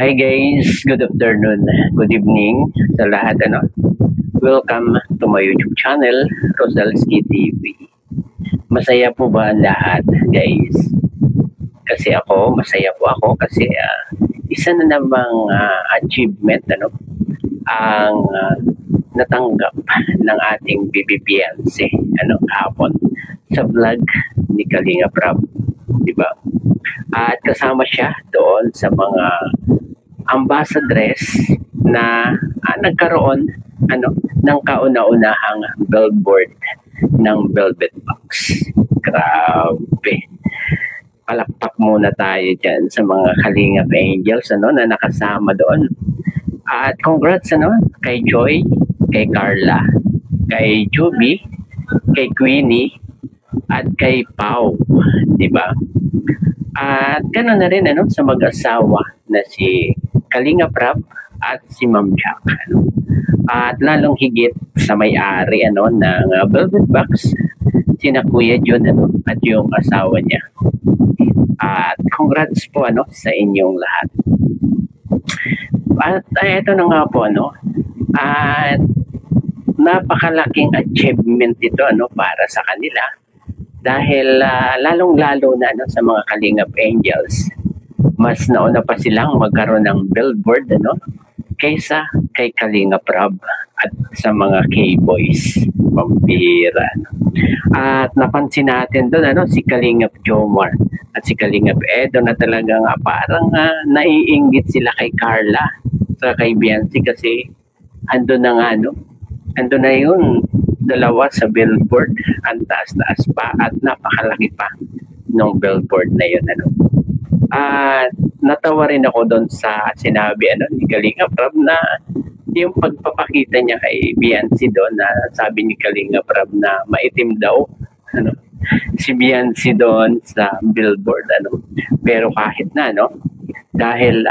Hi guys, good afternoon, good evening sa lahat. Welcome to my YouTube channel, Rosalski TV. Masaya po ba ang lahat, guys? Kasi masaya po ako kasi isa na namang achievement ang natanggap ng ating BBBNC kahapon sa vlog ni Kalinga Prab, di ba? At kasama siya doon sa mga ambassadress na nagkaroon ng kauna-unahang billboard ng Velvet Box. Grabe. Palakpak muna tayo dyan sa mga Kalingap Angels na nakasama doon. At congrats kay Joy, kay Carla, kay Juby, kay Queenie, at kay Pau, di ba? At gano'n na rin sa mag-asawa na si Kalinga Prab at si Ma'am Jack. At lalong higit sa may-ari ng Velvet Box, sina Kuya John at yung asawa niya. At congrats po sa inyong lahat. At ito na nga po at napakalaking achievement ito para sa kanila. Dahil lalong-lalo na sa mga Kalingap Angels, mas nauna pa silang magkaroon ng billboard kaysa kay Kalinga Prab at sa mga K-Boys. Pambira. At napansin natin doon si Kalingap Jomar at si Kalingap Edo na talagang parang naiinggit sila kay Carla sa kay Biancy kasi ando na nga ando na yun dalawa sa billboard, ang taas-taas pa at napakalaki pa ng billboard na yun at natawa rin ako doon sa sinabi ni Kalinga Prab na yung pagpapakita niya kay Biancy doon na sabi ni Kalinga Prab na maitim daw si Biancy doon sa billboard pero kahit na dahil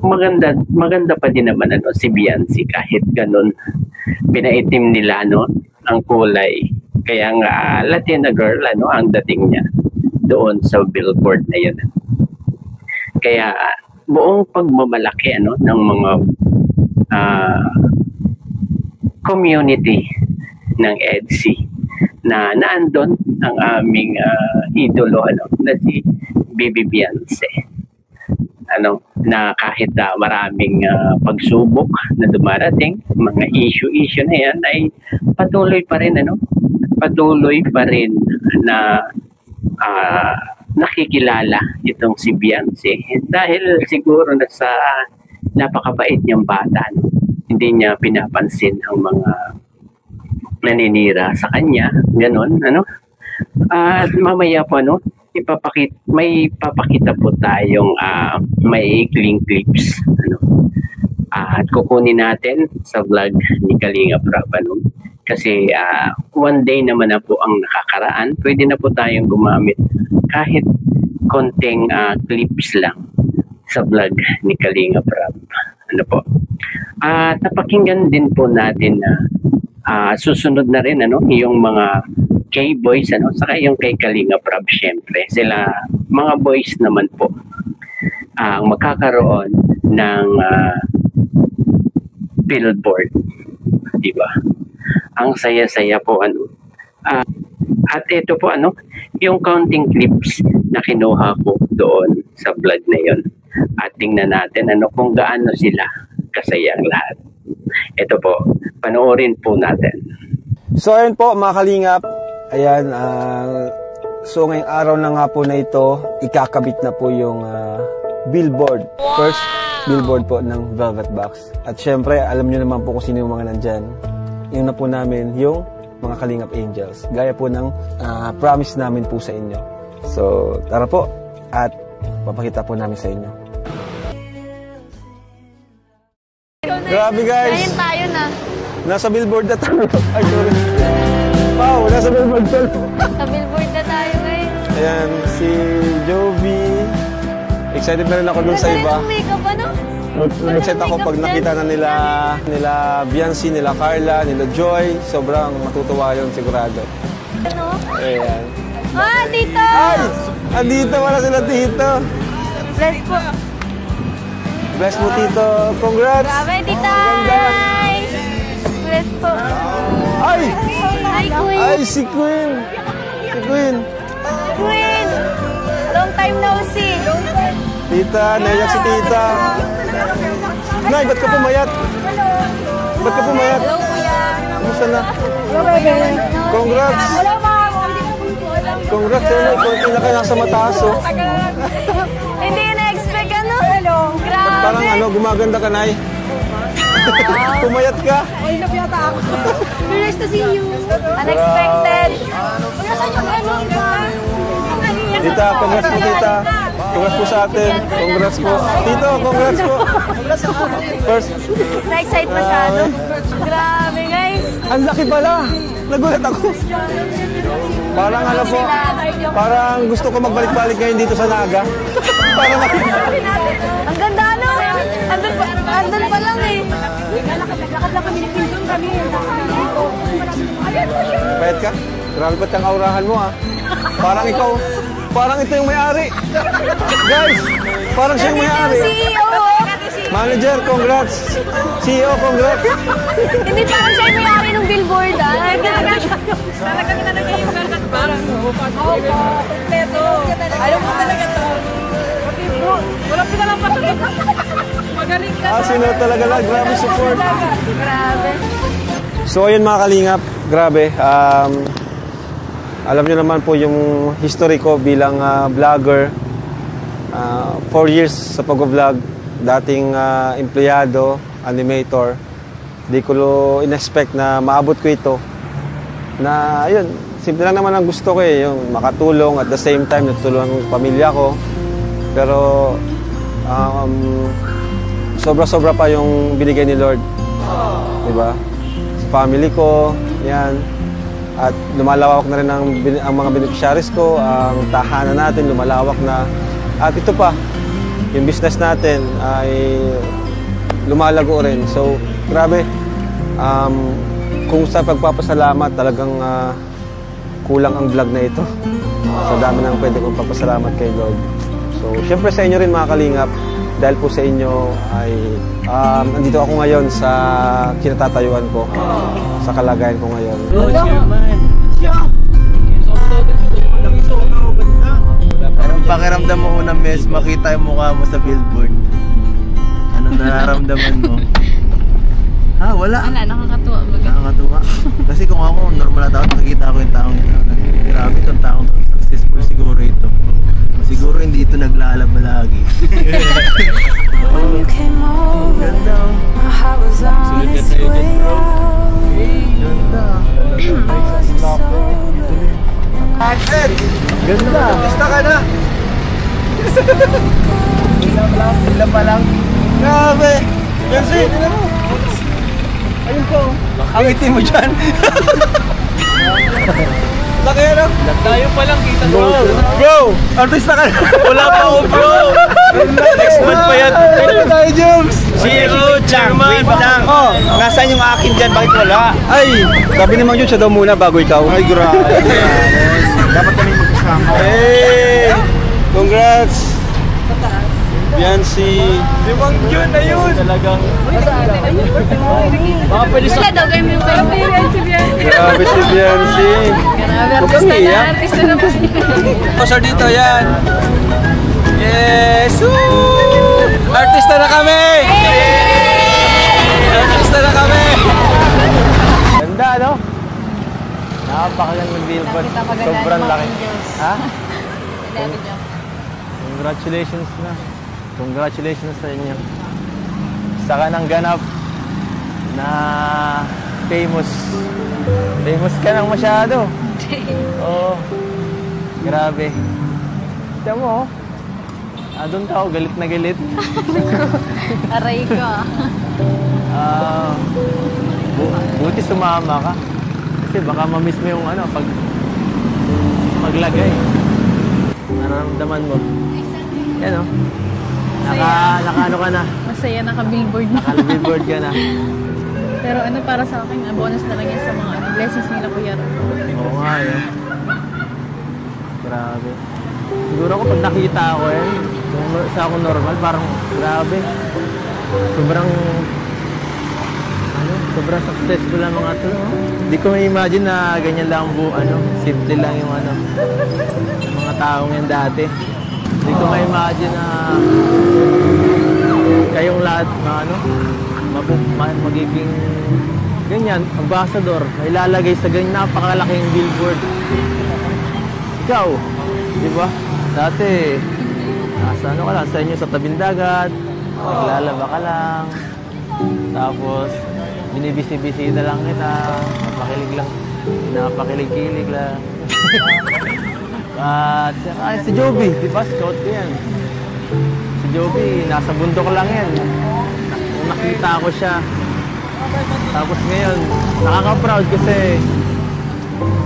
maganda pa din naman si Biancy kahit ganun pinaitim nila ang kulay. Kaya nga Latina girl ang dating niya doon sa billboard na yun. Kaya buong pagmamalaki ng mga community ng EDSI na naandon ang aming idolo na si BBBNC. Na kahit maraming pagsubok na dumarating, mga issue na yan ay patuloy pa rin na nakikilala itong si Biancy dahil siguro na sa napakabait niyang bata hindi niya pinapansin ang mga naninira sa kanya ganon at mamaya po may papakita po tayong may ikling clips at kukunin natin sa vlog ni Kalinga Prab kasi one day naman na po ang nakakaraan, pwede na po tayong gumamit kahit konting clips lang sa vlog ni Kalinga Prab po at napakinggan din po natin na susunod na rin yung mga K-boys saka yung kay Kalinga Prab syempre sila mga boys naman po ang magkakaroon ng billboard, di ba? Ang saya-saya po at ito po yung counting clips na kinuha ko doon sa vlog na yon at tingnan natin kung gaano sila kasayang lahat. Ito po, panoorin po natin. So ayun po mga Kalingap, ayan, so ngayong araw na nga po na ito, ikakabit na po yung billboard, first billboard po ng Velvet Box. At syempre, alam nyo naman po kung sino yung mga nandyan. Yung na po namin, yung mga Kalingap Angels. Gaya po ng promise namin po sa inyo. So, tara po, at papakita po namin sa inyo. Grabe guys! Ngayon tayo na. Nasa billboard na tayo. Ay, sorry. Wow, nasa billboard na. Sa billboard na tayo ngayon. Ayan, si Jovi. Excited na rin ako dun sa iba. Makeup Excited ako pag nakita na nila Biancy, nila Carla, nila Joy. Sobrang matutuwa yun sigurado. Ayan. Ah, dito! Ay! Andito pala sila dito. Bless po. Bless mo, Tito. Congrats! Grabe, tita! Ang ganda. Bless po. Ay! Hi, Queen! Ay, si Queen! Si Queen! Queen! Long time no see! Tita, naiyak si Tita. Nay, ba't ka pumayat? Ba't ka pumayat? Hello, kuya! Kumusta na? Congrats! Congrats, hello. Konti na kayo nasa mataas, oh. Hindi na-expect ano? Grabe! Parang ano, gumaganda ka, Nay. Pumayat ka. Nice to see you! Unexpected! Tita, congrats po, Tita. Congrats po sa atin. Congrats po. Tito, congrats po. First. Na-excite masyado. Grabe, guys! Ang laki pala. Nagulat ako. Parang ano po, parang gusto ko magbalik-balik ngayon dito sa Naga. Parang Ang ganda, no? Andun pa lang eh. Lakad lang kami, nagpindong kami. Bayad ka? Grabe ba't ang aurahan mo, ah. Parang ikaw, parang ito yung may-ari. Guys, parang siya yung may-ari. CEO, oh. Manager, congrats. CEO, congrats. Hindi parang siya yung may-ari ng billboard, ah. Para kami talaga yung ganat parang kompleto. Ayaw mo talaga to. Wala pinalampasan. Magaling ka. Sino talaga lang, grabe support. Grabe. So ayun mga kalingap, grabe. Alam niyo naman po yung history ko bilang vlogger. 4 years sa pag-vlog, dating empleyado, animator. Di ko in-expect na maabot ko ito. Na ayun, simple lang naman ang gusto ko eh, yung makatulong at the same time natulungan ng pamilya ko. Pero sobra-sobra pa yung binigay ni Lord. Diba? Sa family ko, yan. At lumalawak na rin ang mga beneficiaries ko, ang tahanan natin lumalawak na. At ito pa, yung business natin ay lumalago rin. So, grabe. Kung sa pagpapasalamat, talagang kulang ang vlog na ito. Sa dami ng pwede kong papasalamat kay Lord. So, syempre sa inyo rin mga kalingap, dahil po sa inyo ay nandito ako ngayon sa kinatatayuan ko, sa kalagayan ko ngayon. Anong pakiramdam mo unang beses makita yung mukha mo sa billboard? Anong nararamdaman mo? Wala. Wala, nakakatuwa. Nakakatuwa. Kasi kung ako, normal na tao, nakikita ko yung taong ito. Grabe itong taong successful siguro ito. Siguro hindi ito naglalaba lagi. Ganda. Sulit ka tayo dyan, bro. Ganda. Action! Ganda. Gusto ka na? Ilan pa lang? Grabe! Yancy, tignan mo. Ayun po. Ang itim mo dyan. Laki ano? Tayo pa lang, kita mo. Bro! Artista ka na. Wala pa ako, bro. Next month pa yan. Ayun tayo, Jobs! CEO, chairman lang. Oh. Nasaan yung akin dyan? Bakit wala? Ay, sabi ni Mang Jun, siya daw muna bago ikaw. Ay, grabe. Dapat kami magkasama. Hey! Congrats! Biancy. Si Mang Jun na yun. Talagang... Baka pwede sa... Wala daw kayo yung Grabe si Biancy. Grabe, Huwag kang iiyak. artista na po siya. Sponsor dito, yan. Yes! Woo! Artista na kami! Artista na kami! Ganda, no? Napakagandang billboard. Sobrang laki. Ha? Congratulations na. Congratulations sa inyo. Saka ng ganap na famous. Famous ka nang masyado. Oo. Grabe. Kita mo, doon ka ako, galit na galit. Aray ko. Buti sumama ka. Kasi baka ma-miss mo yung paglagay. Nararamdaman mo. Yan o. Naka-ano ka na. Masaya, naka-billboard na. Naka-billboard ka na. Pero para sa akin, bonus na lang yan sa mga blessings nila, Kuya Ron. Oo nga, yun. Grabe. Siguro ako pag nakita ako kung sa ako normal, parang grabe. Sobrang successful ang mga to. Hindi ko ma-imagine na ganyan lang simple lang yung mga taong yan dati. Hindi ko ma-imagine na kayong lahat na magiging ganyan, ambassador, na ilalagay sa ganyan napakalaking billboard. Ikaw, di ba? Dati, nasa ka lang sa inyo sa tabing dagat, naglalaba ka lang, tapos binibisi-bisita lang kita, napakilig-kilig lang. At si Joby, di ba? Shot ko yan. Si Joby, nasa bundok lang yan. Nung nakita ko siya. Tapos ngayon, nakaka-proud kasi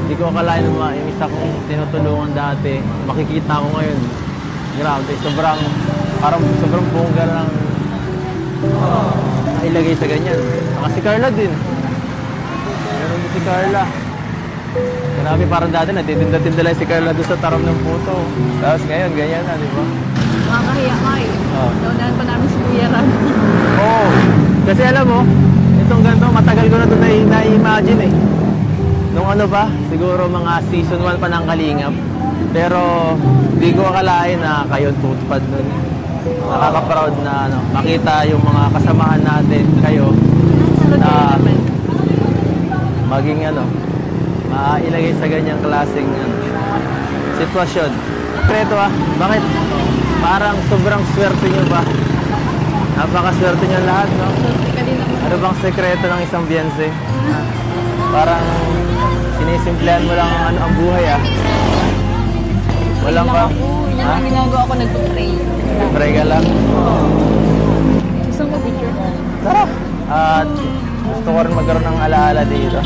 hindi ko akalain na yung isa kong tinutulungan dati. Makikita ko ngayon. Grabe, sobrang bongga lang nailagay sa ganyan. Saka si Carla din. Meron din si Carla. Grabe, parang dati natitinda-tinda lang si Carla doon sa taram ng puto. Tapos ngayon, ganyan na, di ba? Makakahiya ka eh. Naunahan pa namin si Kuya Ram. Oo. Kasi alam mo, itong ganito, matagal ko na ito na-imagine eh. Nung siguro mga season 1 pa ng Kalingap. Pero, di ko akalain na kayo tutupad nun. Nakaka-proud na makita yung mga kasamahan natin, kayo, na maging mailagay sa ganyang klaseng sitwasyon. Kreto bakit? Parang sobrang swerte nyo ba? Napakaswerte nyo lahat, no? Ano bang sekreto ng isang biyense? Parang sinisimplehan mo lang ang buhay, Walang ba? Yan ang ginagawa ko, nag-pray. Pray ka lang? Gusto mo picture? Tara! At gusto ko rin magkaroon ng alaala dito.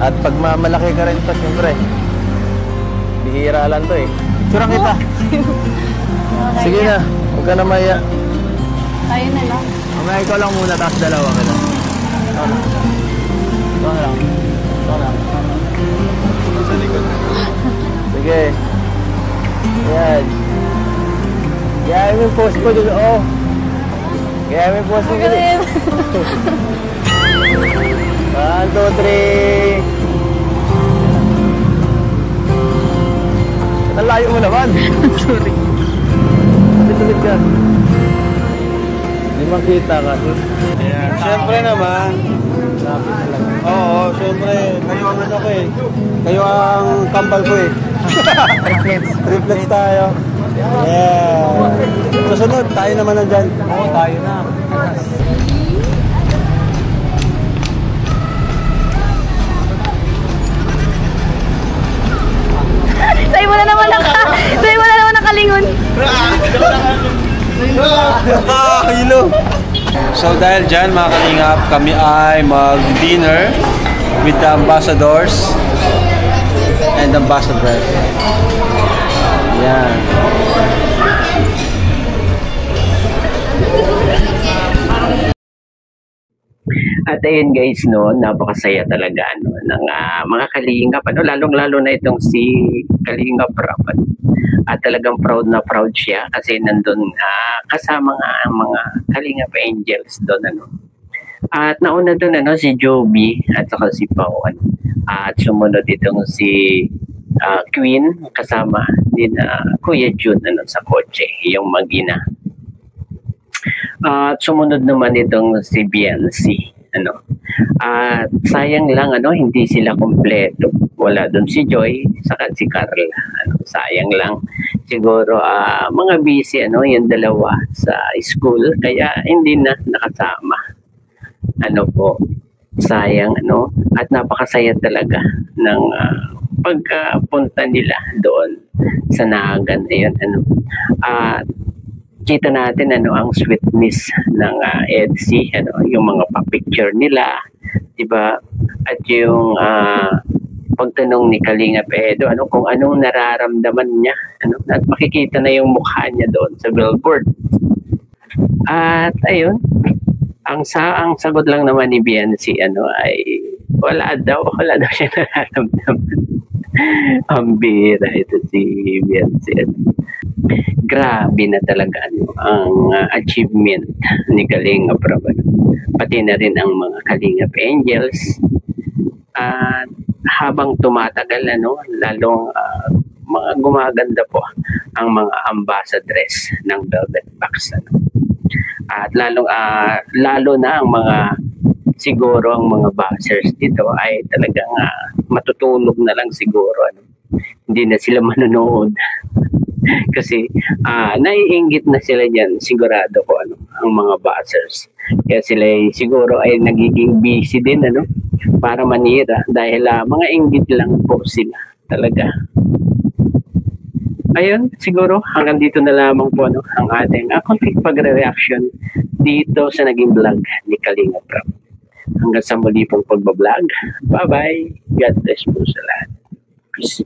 At pag malaki ka rin ito, siyempre, bihira lang to Picturean kita. Sige na, huwag ka na maya. Tayo na lang. Mamaya ikaw lang muna, tapos dalawa kita. Ikaw lang. Ikaw lang. Ikaw lang. Sa likod. Sige. Ayan. Gaya mo yung post ko dun, Gaya mo yung post ko dun. 1, 2, 3. Ang layo mo naman. Sorry. Tulit ka. Hindi makita ka. Siyempre naman. Oo, siyempre. Kayo ang Kayo ang kambal ko Reflex tayo. Yeah. Susunod, tayo naman nandyan. Oo, tayo na. Sa'yo mo na naman nakalingon. Hilo. So dahil dyan mga kalingap, kami ay mag-dinner with the ambassadors and ambassadors. Yan. At ayun guys, napakasaya talaga ng mga Kalingap, lalong-lalo na itong si Kalingap Rap. At talagang proud na proud siya kasi nandun kasama nga ang mga Kalingap Angels doon. At nauna doon si Joby at saka si Pao. At sumunod itong si Queen kasama din Kuya Jun sa kotse, yung mag-ina. At sumunod naman itong si BNC. At sayang lang hindi sila kompleto. Wala doon si Joy saka si Carla. Sayang lang. Siguro mga busy yung dalawa sa school kaya hindi na nakasama. Sayang at napakasaya talaga ng pagpunta nila doon sa Nagan. Ayun at kita natin ang sweetness ng EDSI, yung mga pa-picture nila, 'di ba? At yung pagtanong ni Kalingap Edo, kung anong nararamdaman niya, at makikita na yung mukha niya doon sa billboard. At ayun, ang sagot lang naman ni BNC ay wala daw siya nararamdaman. Ang bira ito si Vincent. Grabe na talaga ang achievement ni Kalingap Rob. Pati na rin ang mga Kalingap Angels. At habang tumatagal, lalong mga gumaganda po ang mga ambassadress ng Velvet Box. At lalo na ang mga siguro ang mga boxers dito ay talagang matutulog na lang siguro. Hindi na sila manonood. Kasi naiinggit na sila dyan, sigurado ko ang mga boxers. Kaya sila siguro ay nagiging busy din para manira dahil mga inggit lang po sila talaga. Ayun, siguro hanggang dito na lamang po ang ating konting pagre-reaction dito sa naging vlog ni Kalingap Rob. Hanggang sa muli pong pagbablog. Bye-bye. God bless po sa lahat. Peace.